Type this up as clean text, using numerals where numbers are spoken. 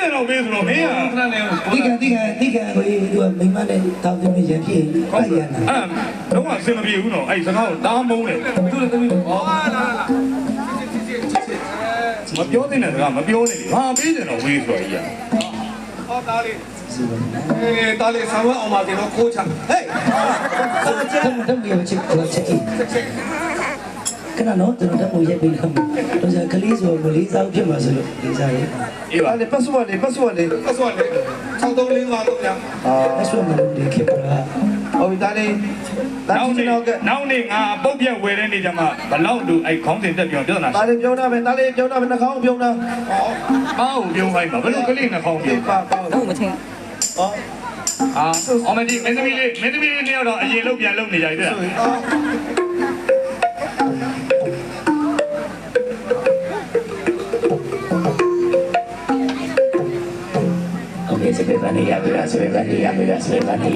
တယ်တော့ပေးဆိုတော့မင်းကခဏနေတိခံကိုသူကမိမနဲ့တောင်းသမီးရန်ဖြစ်ပါရနာအဲ့တော့အဆင်မပြေဘူးနော်အဲ့စကားကိုတားမုန်းတယ်သူလည်းသမီးဩမပြောတဲ့နဲ့စကားမပြောနဲ့လေဟာပေးတယ်တော့ဝေးဆိုတော့ကြီးဟောတားလေးတားလေးဆောင်းအောင်ပါကျွန်တော်ခိုးချဟေးတော့ရချစ်တော့ချစ်ခဏနော်ကျွန်တော်ဓာတ်ပုံရိုက်ပေးလိုက်တော့じゃကလေးဆိုမလေးစားဖြစ်မှာဆိုလို့လေးစားရေးအေးပါလေပတ်စဝတ်လေ6345တော့ညာအဲ့ဆိုမလို့ဒီခေပါဟောတားလေးနောက်နေ့ငါပုတ်ပြက်ဝယ်တဲ့နေ့ကျမှဘလောက်တူအဲ့ခေါင်းစဉ်တက်ပြောပြဿနာတားလေးပြောတာပဲနှာခေါင်းပြောတာပါဦးပြုံးခိုင်းပါဘယ်လိုကလေးနှာခေါင်းပြုံးပါဟုတ်မထင်အော်မဒီမင်းသမီးလေးနှစ်ယောက်တော့အရင်လုံးပြန်လုံးနေကြပြီတဲ့Okay, se prepara ya, se prepara.